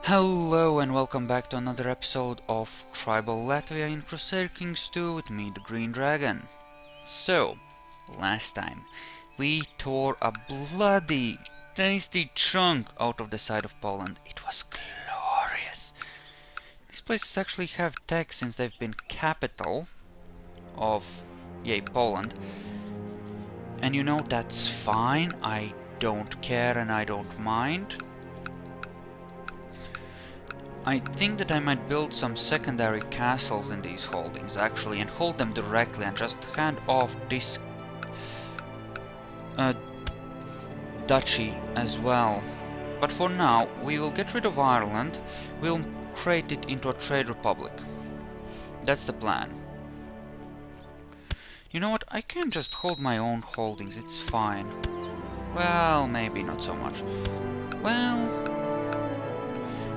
Hello and welcome back to another episode of Tribal Latvia in Crusader Kings 2 with me, the Green Dragon. So, last time we tore a bloody tasty chunk out of the side of Poland. It was glorious. These places actually have tech since they've been capital of, Poland. And you know, that's fine, I don't care and I don't mind. I think that I might build some secondary castles in these holdings actually and hold them directly and just hand off this duchy as well. But for now we will get rid of Ireland, we'll create it into a trade republic. That's the plan. You know what, I can just hold my own holdings, it's fine. Well, maybe not so much. Well,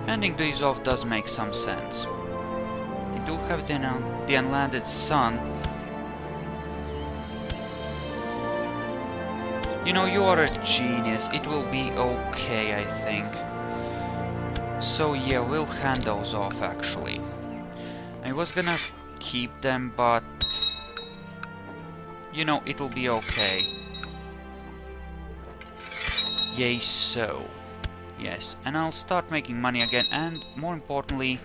handing these off does make some sense. I do have the unlanded sun. You know, you are a genius. It will be okay, I think. So yeah, we'll hand those off actually. I was gonna keep them, but you know, it'll be okay. Yay, so. Yes, and I'll start making money again, and more importantly,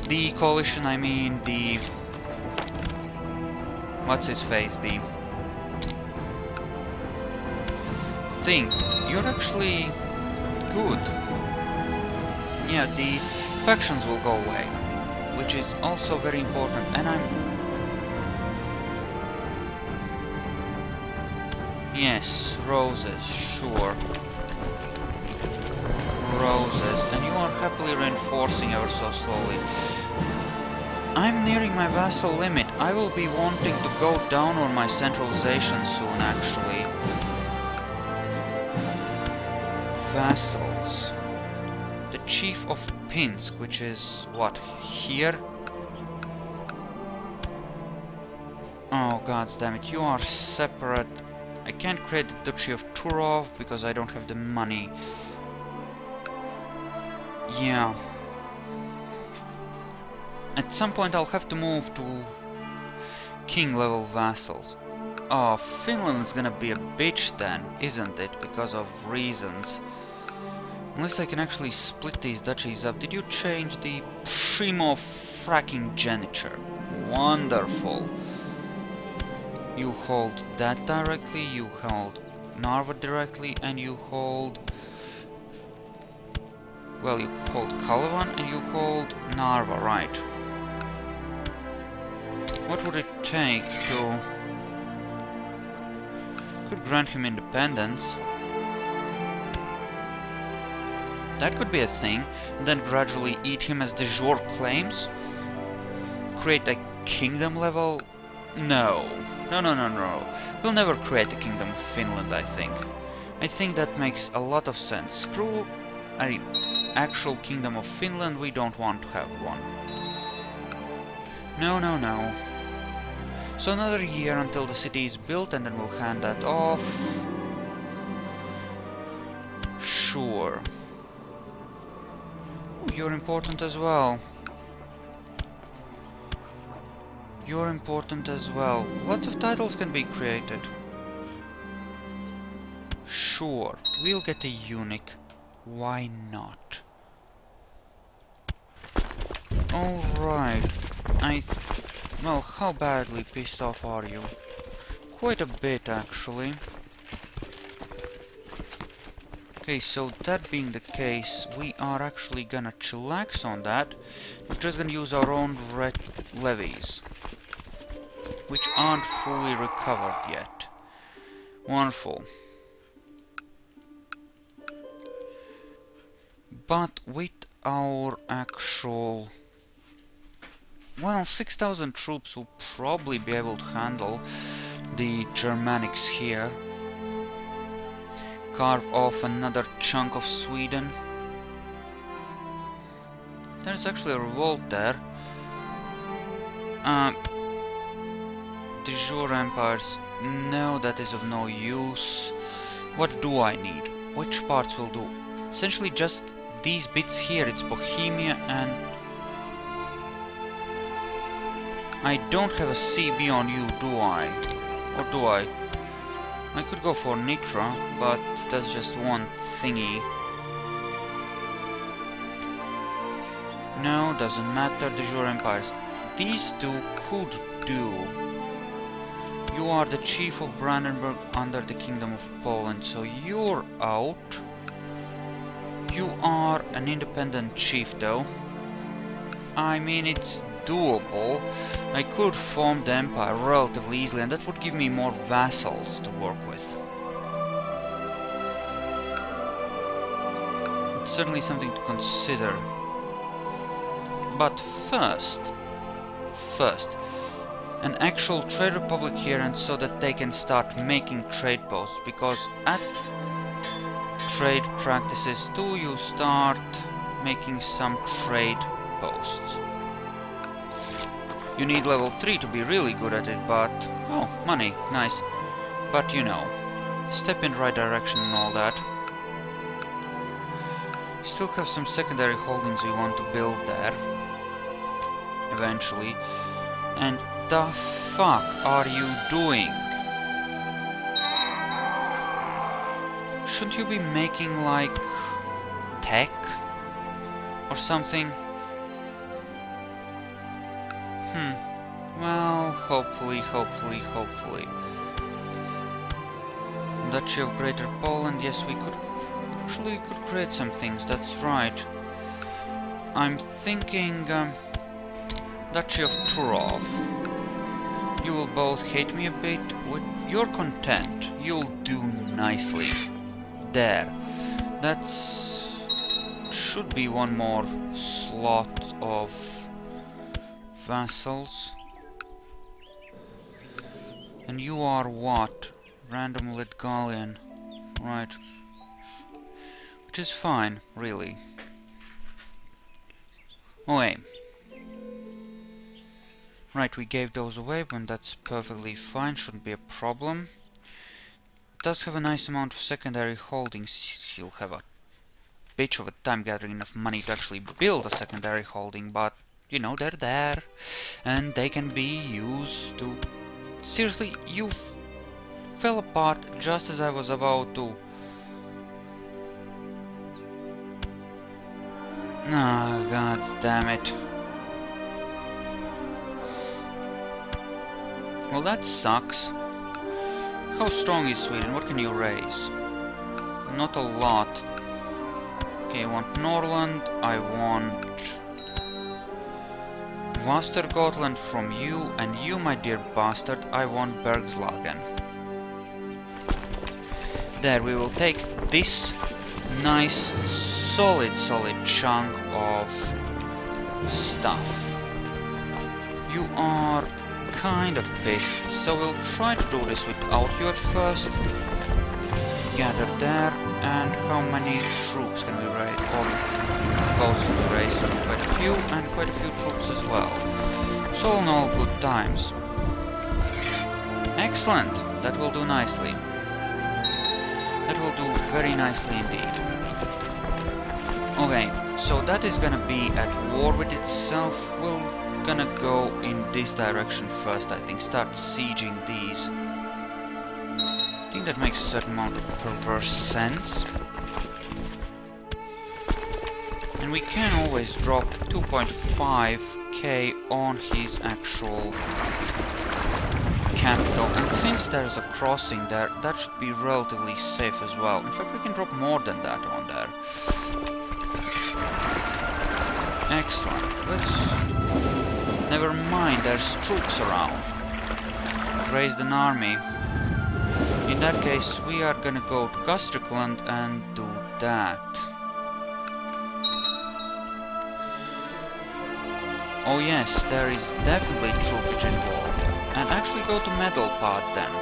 the coalition, I mean, the... what's his face, the... thing, you're actually good. Yeah, the factions will go away, which is also very important, and yes, roses, sure. Roses, and you are happily reinforcing ever so slowly. I'm nearing my vassal limit. I will be wanting to go down on my centralization soon, actually. Vassals. The Chief of Pinsk, which is, what, here? Oh, goddammit, you are separate. I can't create the Duchy of Turov because I don't have the money. Yeah. At some point I'll have to move to king level vassals. Oh, Finland's gonna be a bitch then, isn't it? Because of reasons. Unless I can actually split these duchies up. Did you change the primo fracking geniture? Wonderful. You hold that directly, you hold Narva directly, and you hold... well, you hold Kalevan and you hold Narva, right. What would it take to... could grant him independence. That could be a thing, and then gradually eat him as de jure claims. Create a kingdom level? No. No. We'll never create a kingdom of Finland, I think. I think that makes a lot of sense. Screw... I mean, actual kingdom of Finland, we don't want to have one. No. So another year until the city is built and then we'll hand that off. Sure. Ooh, you're important as well. You're important as well. Lots of titles can be created. Sure, we'll get a eunuch. Why not? Alright. Well, how badly pissed off are you? Quite a bit, actually. Okay, so that being the case, we are actually gonna chillax on that. We're just gonna use our own levies, which aren't fully recovered yet. Wonderful. But with our actual... well, 6,000 troops will probably be able to handle the Germanics here. Carve off another chunk of Sweden. There's actually a revolt there. De jure empires. No, that is of no use. What do I need? Which parts will do? Essentially just these bits here, it's Bohemia, and I don't have a sea beyond you, do I? Or do I? I could go for Nitra, but that's just one thingy. No, doesn't matter, the Jure Empires. These two could do. You are the chief of Brandenburg under the Kingdom of Poland, so you're out. You are an independent chief though. I mean, it's doable. I could form the empire relatively easily, and that would give me more vassals to work with. It's certainly something to consider. But first, an actual trade republic here, and so that they can start making trade posts, because at trade practices too you start making some trade posts. You need level 3 to be really good at it, but... oh, money, nice. But you know, step in the right direction and all that. Still have some secondary holdings we want to build there. Eventually. And the fuck are you doing? Shouldn't you be making, like, tech? Or something? Well, hopefully. Duchy of Greater Poland, yes, we could... actually, we could create some things, that's right. I'm thinking... Duchy of Turov. You will both hate me a bit. You're content. You'll do nicely. There. That's... should be one more slot of vassals. And you are what? Random Latgalian. Right. Which is fine, really. Okay. Right, we gave those away, but that's perfectly fine, shouldn't be a problem. Does have a nice amount of secondary holdings. You'll have a bitch of a time gathering enough money to actually build a secondary holding, but, you know, they're there. And they can be used to... seriously, you fell apart just as I was about to... oh, god damn it. Well, that sucks. How strong is Sweden? What can you raise? Not a lot. Okay, I want Norland. I want Västergotland from you, and you, my dear bastard, I want Bergslagen. There, we will take this nice, solid chunk of stuff. You are kind of pissed, so we'll try to do this without you at first. Gather there, and how many troops can we raise? Or boats can we raise? Quite a few, and quite a few troops as well. So all in all, good times. Excellent! That will do nicely. That will do very nicely indeed. Okay, so that is gonna be at war with itself. We'll gonna go in this direction first, I think. Start sieging these. I think that makes a certain amount of perverse sense. And we can always drop 2.5k on his actual capital. And since there's a crossing there, that should be relatively safe as well. In fact, we can drop more than that on there. Excellent. Let's... never mind, there's troops around. Raised an army. In that case, we are gonna go to Gästrikland and do that. Oh yes, there is definitely troopage involved. And actually go to Medelpad then.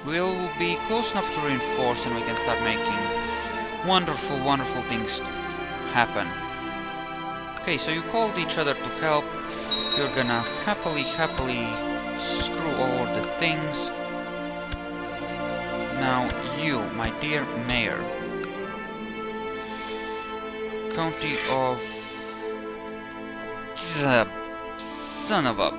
We'll be close enough to reinforce and we can start making wonderful things happen. Okay, so you called each other to help. You're gonna happily screw over the things. Now you, my dear mayor. county of... Son of a...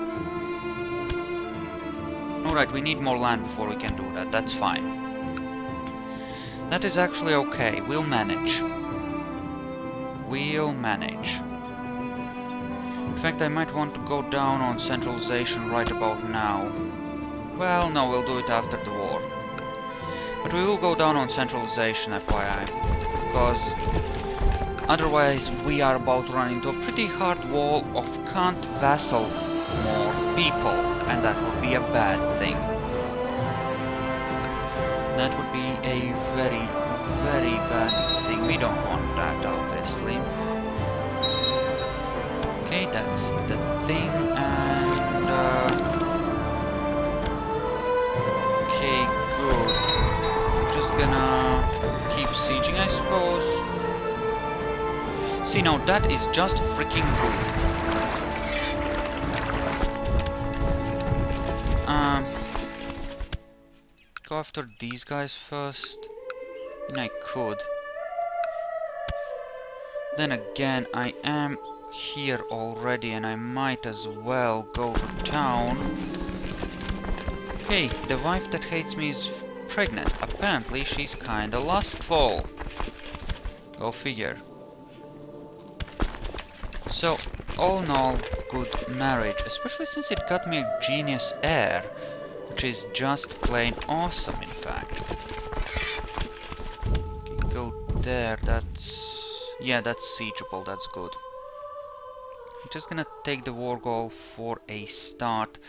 Alright, we need more land before we can do that, that's fine. That is actually okay, we'll manage. We'll manage. In fact, I might want to go down on centralization right about now. Well, no, we'll do it after the war. But we will go down on centralization, FYI. Because otherwise we are about to run into a pretty hard wall of can't vassal more people. And that would be a bad thing. That would be a very, very bad thing. We don't want that, obviously. Okay, that's the thing, and okay, good. Just gonna keep sieging, I suppose. See, now that is just freaking rude. Go after these guys first. I mean, I could. Then again, I am here already and I might as well go to town. Hey, the wife that hates me is pregnant. Apparently she's kinda lustful. Go figure. So, all in all, good marriage, especially since it got me a genius heir, which is just plain awesome, in fact. Okay, go there, that's... yeah, that's siegeable, that's good. I'm just gonna take the war goal for a start.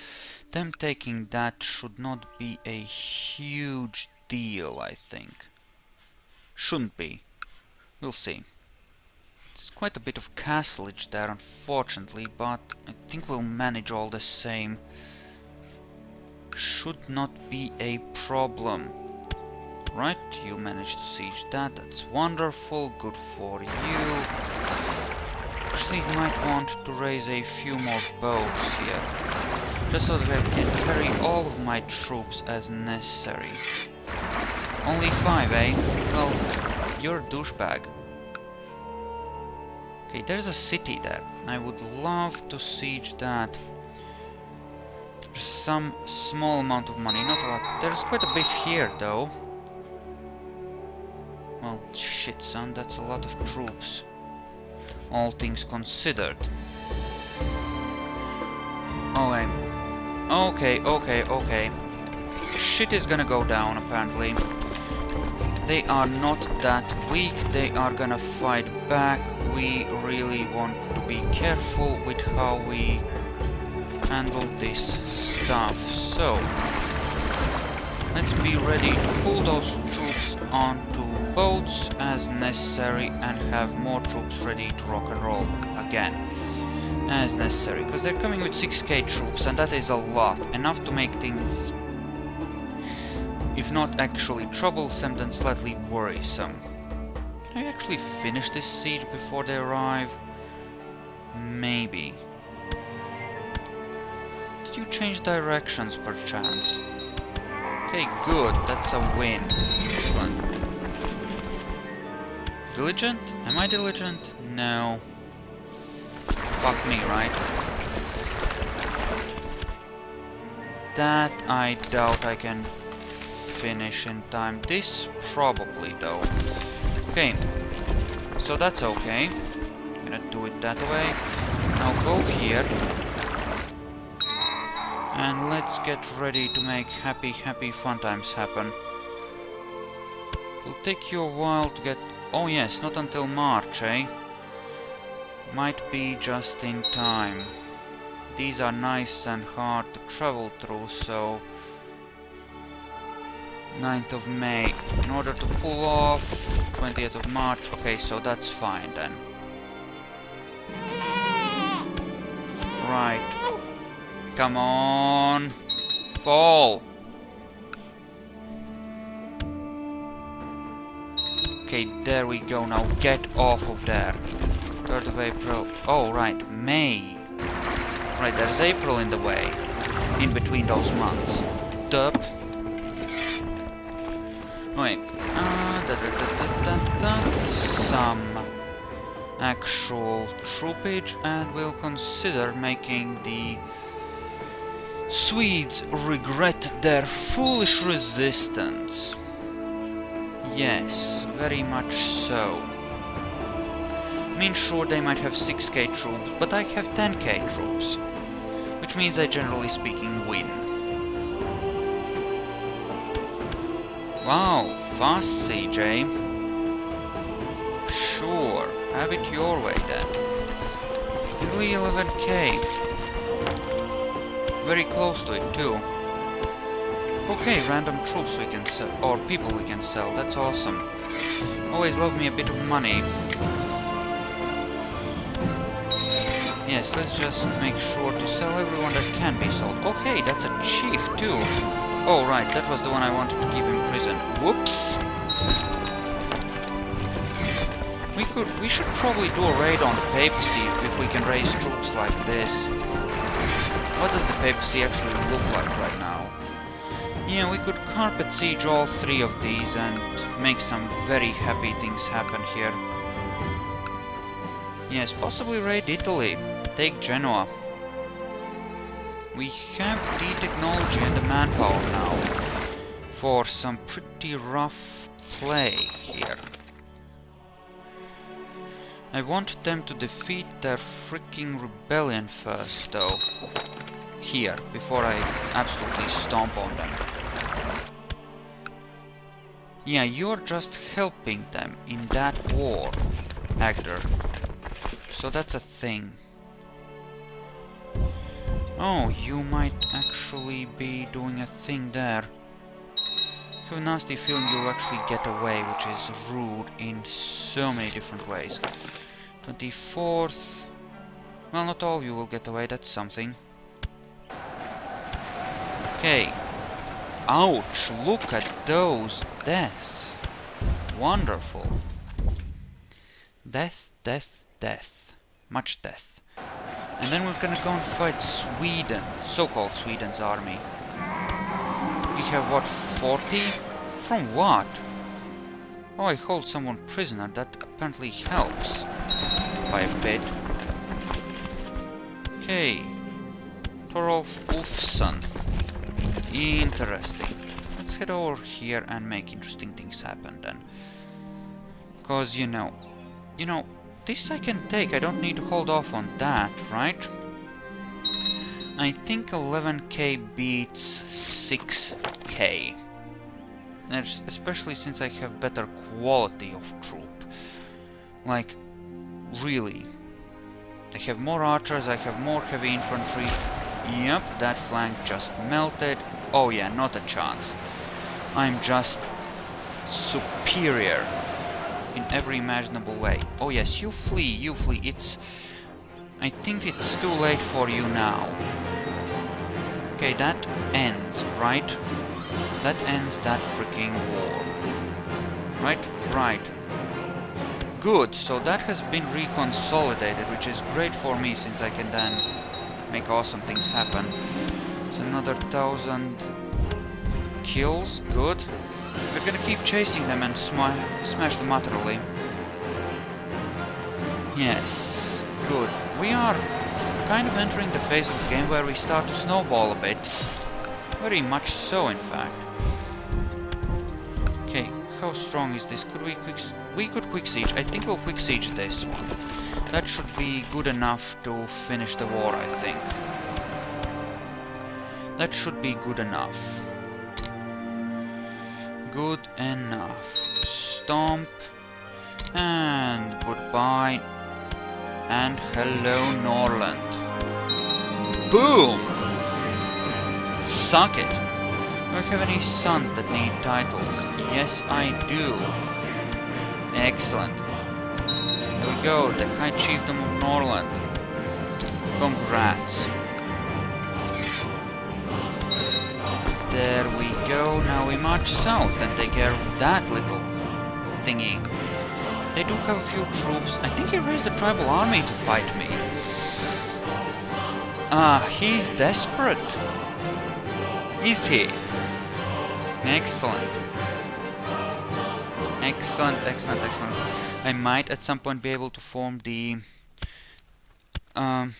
Them taking that should not be a huge deal, I think. Shouldn't be. We'll see. There's quite a bit of castleage there, unfortunately, but I think we'll manage all the same. Should not be a problem. Right, you managed to siege that, that's wonderful, good for you. Actually, I might want to raise a few more boats here, just so that I can carry all of my troops as necessary. Only 5, eh? Well, you're a douchebag. Okay, there's a city there. I would love to siege that. There's some small amount of money, not a lot. There's quite a bit here, though. Well, shit, son, that's a lot of troops. All things considered. Okay. Shit is gonna go down, apparently. They are not that weak, they are gonna fight back. We really want to be careful with how we handle this stuff. So, let's be ready to pull those troops onto boats as necessary and have more troops ready to rock and roll again as necessary, because they're coming with 6k troops and that is a lot, enough to make things, if not actually troublesome, then slightly worrisome. Can I actually finish this siege before they arrive? Maybe. Did you change directions perchance? Okay, good, that's a win. Excellent. Diligent? Am I diligent? No. Fuck me, right? That I doubt I can finish in time. This probably, though. Okay. So that's okay. I'm gonna do it that way. Now go here. And let's get ready to make happy fun times happen. It'll take you a while to get... oh yes, not until March, eh? Might be just in time. These are nice and hard to travel through, so... 9th of May. In order to pull off 20th of March. Okay, so that's fine then. Right. Come on. Fall. Okay, there we go. Now get off of there. 3rd of April. Oh, right. May. Right, there's April in the way. In between those months. Dup. Wait. Some actual troopage, and will consider making the Swedes regret their foolish resistance. Yes, very much so. I mean, sure, they might have 6k troops, but I have 10k troops, which means I, generally speaking, win. Wow, fast, CJ. Sure, have it your way then. Nearly 11k. Very close to it too. Okay, random troops we can sell, or people we can sell, that's awesome. Always love me a bit of money. Yes, let's just make sure to sell everyone that can be sold. Okay, that's a chief too. Oh right, that was the one I wanted to keep in prison. Whoops! We should probably do a raid on the papacy if we can raise troops like this. What does the papacy actually look like right now? Yeah, we could carpet siege all 3 of these and make some very happy things happen here. Yes, possibly raid Italy. Take Genoa. We have the technology and the manpower now for some pretty rough play here. I want them to defeat their freaking rebellion first, though. Here, before I absolutely stomp on them. Yeah, you're just helping them in that war, Hector. So that's a thing. Oh, you might actually be doing a thing there. I have a nasty feeling you'll actually get away, which is rude in so many different ways. 24th... Well, not all of you will get away, that's something. Okay. Ouch, look at those deaths. Wonderful. Death, death, death. Much death. And then we're gonna go and fight Sweden, so-called Sweden's army. We have what, 40? From what? Oh, I hold someone prisoner, that apparently helps. By a bit. Okay. Torolf Ulfsson. Interesting. Let's head over here and make interesting things happen then. Because, you know, this I can take, I don't need to hold off on that, right? I think 11k beats 6k. Especially since I have better quality of troop. Like, really. I have more archers, I have more heavy infantry. Yep, that flank just melted. Oh yeah, not a chance. I'm just superior in every imaginable way. Oh yes, you flee, it's... I think it's too late for you now. Okay, that ends, right? That ends that freaking war. Right? Right. Good, so that has been reconsolidated, which is great for me since I can then make awesome things happen. It's another 1,000 kills, good. We're gonna keep chasing them and smash them utterly. Yes, good. We are kind of entering the phase of the game where we start to snowball a bit. Very much so, in fact. Okay, how strong is this? Could we could quick siege. I think we'll quick siege this one. That should be good enough to finish the war, I think. That should be good enough. Good enough. Stomp. And goodbye. And hello, Norland. Boom! Suck it! Do I have any sons that need titles? Yes, I do. Excellent. There we go, the High Chiefdom of Norland. Congrats. There we go, now we march south and take care of that little thingy. They do have a few troops. I think he raised a tribal army to fight me. Ah, he's desperate. Is he? Excellent. Excellent, excellent, excellent. I might at some point be able to form the um,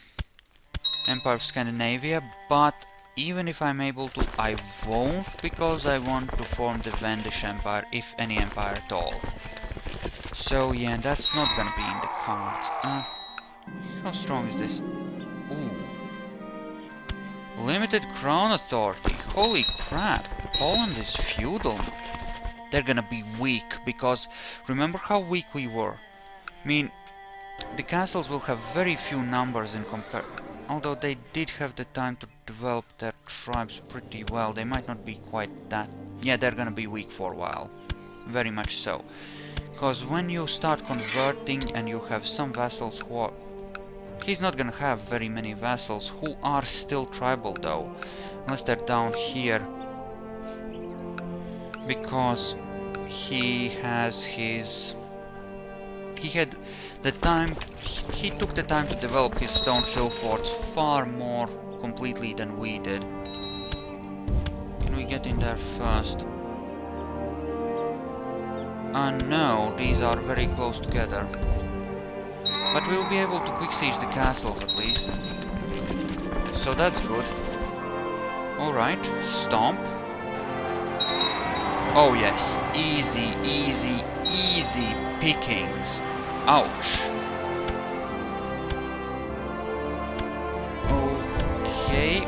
Empire of Scandinavia, but even if I'm able to, I won't, because I want to form the Vendish Empire, if any empire at all. So yeah, that's not gonna be in the cards. How strong is this? Ooh. Limited crown authority. Holy crap. Poland is feudal. They're gonna be weak, because remember how weak we were. I mean, the castles will have very few numbers in although they did have the time to develop their tribes pretty well. They might not be quite that... Yeah, they're gonna be weak for a while. Very much so. Because when you start converting and you have some vassals who are... He's not gonna have very many vassals who are still tribal though. Unless they're down here. Because he has his... He had the time... He took the time to develop his stone hill forts far more completely than we did. Can we get in there first? No, these are very close together. But we'll be able to quick siege the castles at least. So that's good. Alright, stomp. Oh yes, easy, easy, easy pickings. Ouch. Okay,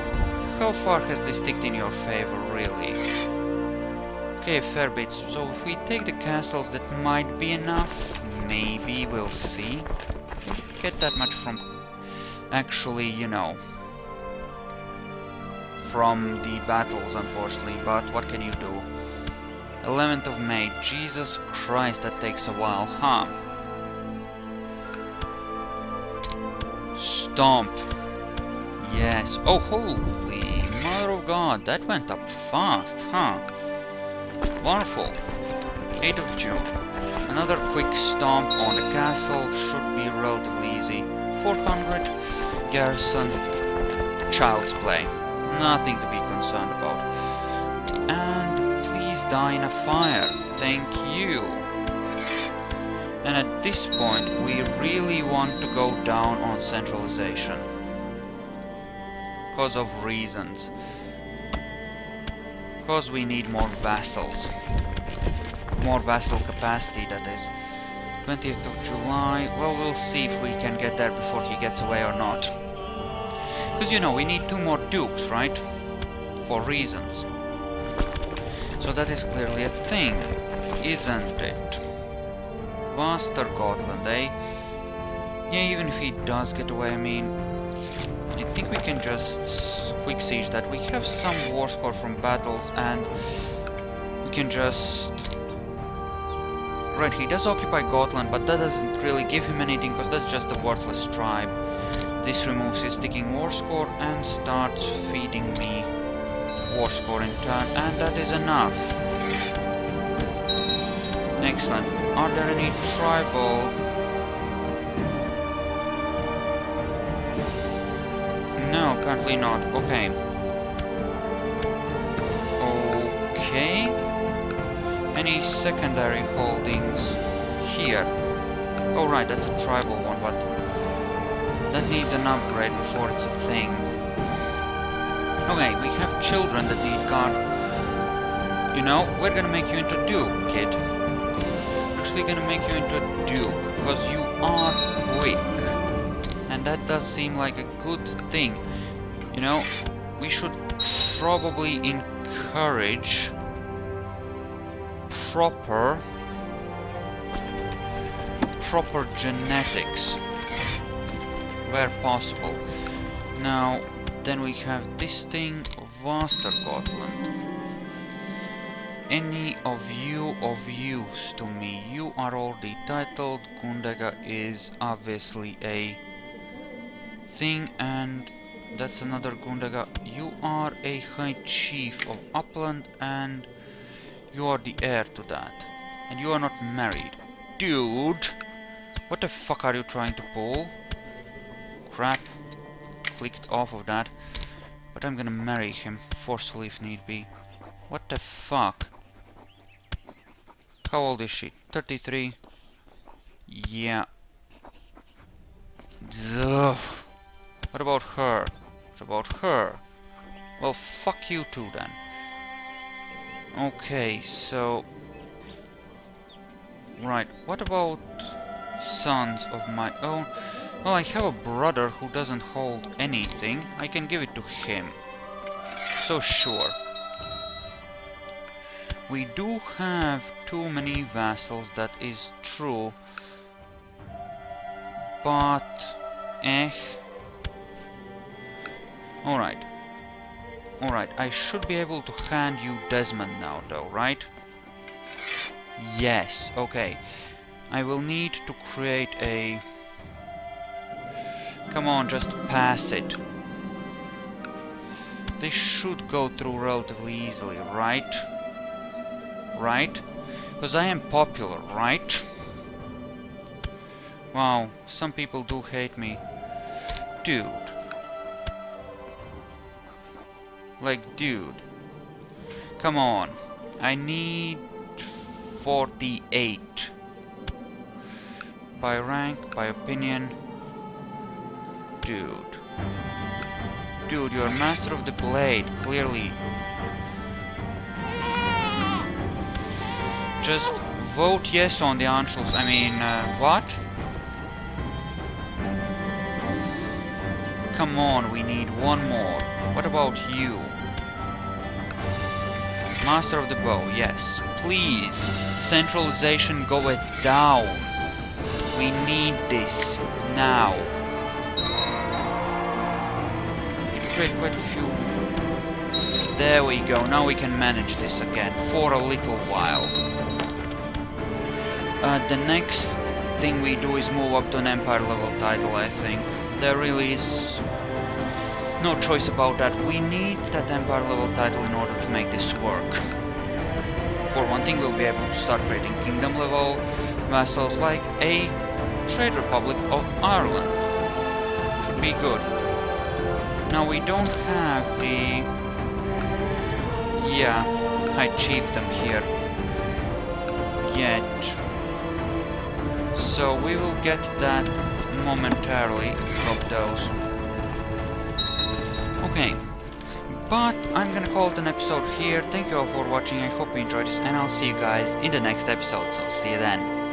how far has this ticked in your favor, really? Okay, a fair bit. So if we take the castles, that might be enough. Maybe, we'll see. Get that much from... Actually, you know... From the battles, unfortunately, but what can you do? 11th of May. Jesus Christ, that takes a while, huh? Stomp. Yes. Oh, holy mother of God, that went up fast, huh? Wonderful. 8th of June. Another quick stomp on the castle should be relatively easy. 400. Garrison. Child's play. Nothing to be concerned about. And please die in a fire. Thank you. And at this point, we really want to go down on centralization. Because of reasons. Because we need more vassals. More vassal capacity, that is. 20th of July. Well, we'll see if we can get there before he gets away or not. Because, you know, we need 2 more dukes, right? For reasons. So that is clearly a thing, isn't it? Vaster Gotland, eh? Yeah, even if he does get away, I mean... I think we can just quick siege that. We have some war score from battles, and we can just... Right, he does occupy Gotland, but that doesn't really give him anything, because that's just a worthless tribe. This removes his ticking war score and starts feeding me war score in turn, and that is enough. Excellent. Are there any tribal... No, apparently not. Okay. Okay. Any secondary holdings here? Oh right, that's a tribal one, but that needs an upgrade before it's a thing. Okay, we have children that need guard. You know, we're gonna make you into a duke, kid. Actually gonna make you into a duke, because you are quick. And that does seem like a good thing. You know, we should probably encourage proper genetics where possible. Now, then we have this thing, Vaster Gotland. Any of you of use to me? You are already titled. Gundega is obviously a thing, and that's another Gundega. You are a High Chief of Upland, and you are the heir to that. And you are not married. Dude! What the fuck are you trying to pull? Crap. Clicked off of that. But I'm gonna marry him forcefully if need be. What the fuck? How old is she? 33? Yeah. Ugh. What about her? What about her? Well, fuck you too then. Okay, so... Right, what about sons of my own? Well, I have a brother who doesn't hold anything. I can give it to him. So sure. We do have too many vassals, that is true. But... Alright. Alright, I should be able to hand you Desmond now though, right? Yes, okay. I will need to create a... Come on, just pass it. This should go through relatively easily, right? Right? Because I am popular, right? Wow, some people do hate me. Dude. Like, dude. Come on. I need 48. By rank, by opinion. Dude. Dude, you're master of the blade, clearly. Just vote yes on the Anschluss. I mean, what? Come on, we need one more. What about you? Master of the bow, yes. Please, centralization, go it down. We need this now. Create quite a few. There we go, now we can manage this again for a little while. The next thing we do is move up to an empire level title, I think. There really is no choice about that. We need that empire level title in order to make this work. For one thing, we'll be able to start creating kingdom level vassals like a Trade Republic of Ireland. Should be good. Now we don't have the... Yeah, High Chiefdom here yet. So we will get that momentarily. Drop those. Okay. But I'm gonna call it an episode here. Thank you all for watching. I hope you enjoyed this, and I'll see you guys in the next episode. So see you then.